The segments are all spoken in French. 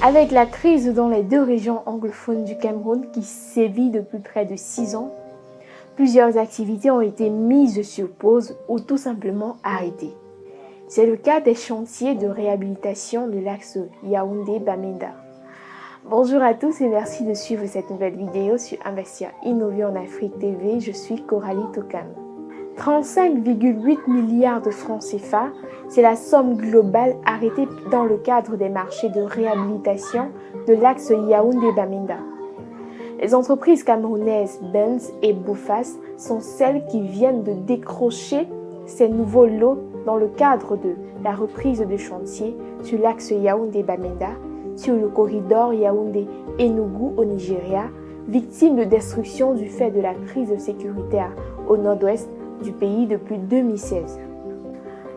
Avec la crise dans les deux régions anglophones du Cameroun qui sévit depuis près de 6 ans, plusieurs activités ont été mises sur pause ou tout simplement arrêtées. C'est le cas des chantiers de réhabilitation de l'axe Yaoundé-Bamenda. Bonjour à tous et merci de suivre cette nouvelle vidéo sur Investir Innover en Afrique TV. Je suis Coralie Tokan. 35,8 milliards de francs CFA, c'est la somme globale arrêtée dans le cadre des marchés de réhabilitation de l'axe Yaoundé-Bamenda. Les entreprises camerounaises Benz et Bofas sont celles qui viennent de décrocher ces nouveaux lots dans le cadre de la reprise de chantier sur l'axe Yaoundé-Bamenda, sur le corridor Yaoundé-Enugu au Nigeria, victime de destruction du fait de la crise sécuritaire au nord-ouest du pays depuis 2016.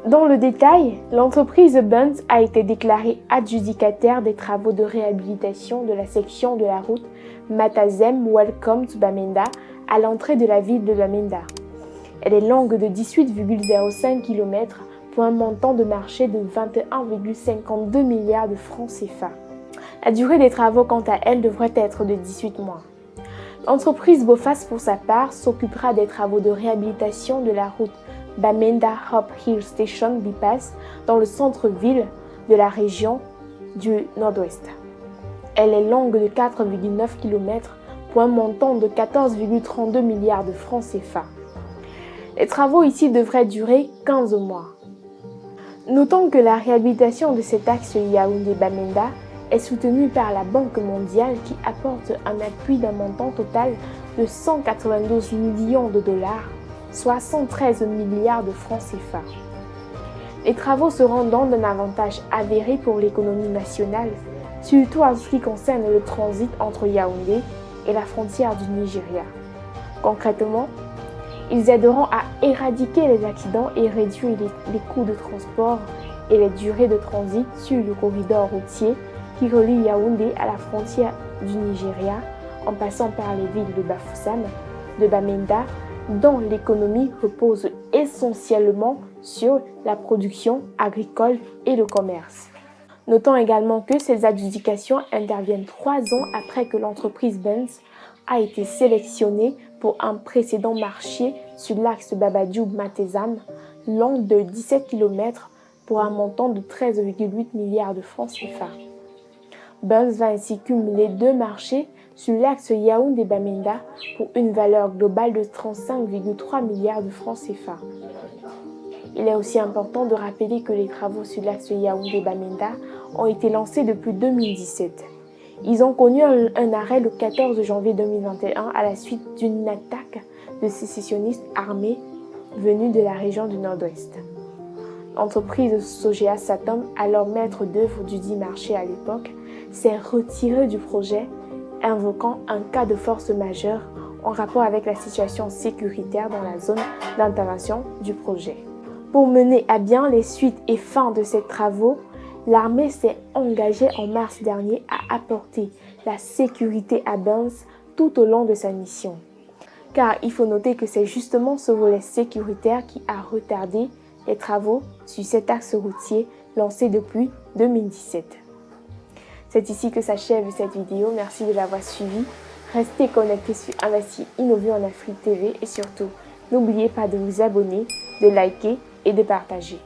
Dans le détail, l'entreprise Benz a été déclarée adjudicataire des travaux de réhabilitation de la section de la route Matazem Welcome to Bamenda à l'entrée de la ville de Bamenda. Elle est longue de 18,05 km pour un montant de marché de 21,52 milliards de francs CFA. La durée des travaux, quant à elle, devrait être de 18 mois. L'entreprise Bofas, pour sa part, s'occupera des travaux de réhabilitation de la route Bamenda Hope Hill Station Bypass dans le centre-ville de la région du Nord-Ouest. Elle est longue de 4,9 km pour un montant de 14,32 milliards de francs CFA. Les travaux ici devraient durer 15 mois. Notons que la réhabilitation de cet axe Yaoundé-Bamenda est soutenue par la Banque mondiale qui apporte un appui d'un montant total de 192 millions de dollars, soit 113 milliards de francs CFA. Les travaux seront donc d'un avantage avéré pour l'économie nationale, surtout en ce qui concerne le transit entre Yaoundé et la frontière du Nigeria. Concrètement, ils aideront à éradiquer les accidents et réduire les coûts de transport et les durées de transit sur le corridor routier qui relie Yaoundé à la frontière du Nigeria en passant par les villes de Bafoussam, de Bamenda, dont l'économie repose essentiellement sur la production agricole et le commerce. Notons également que ces adjudications interviennent 3 ans après que l'entreprise Benz a été sélectionnée pour un précédent marché sur l'axe Babadjoub-Matezam, long de 17 km pour un montant de 13,8 milliards de francs CFA. Benz va ainsi cumuler 2 marchés sur l'axe Yaoundé-Bamenda pour une valeur globale de 35,3 milliards de francs CFA. Il est aussi important de rappeler que les travaux sur l'axe Yaoundé-Bamenda ont été lancés depuis 2017. Ils ont connu un arrêt le 14 janvier 2021 à la suite d'une attaque de sécessionnistes armés venus de la région du Nord-Ouest. L'entreprise Sogea Satom, alors maître d'œuvre du dit marché à l'époque, s'est retirée du projet, invoquant un cas de force majeure en rapport avec la situation sécuritaire dans la zone d'intervention du projet. Pour mener à bien les suites et fins de ces travaux, l'armée s'est engagée en mars dernier à apporter la sécurité à Benz tout au long de sa mission. Car il faut noter que c'est justement ce volet sécuritaire qui a retardé les travaux sur cet axe routier lancé depuis 2017. C'est ici que s'achève cette vidéo. Merci de l'avoir suivie. Restez connectés sur Investir Innover en Afrique TV et surtout, n'oubliez pas de vous abonner, de liker et de partager.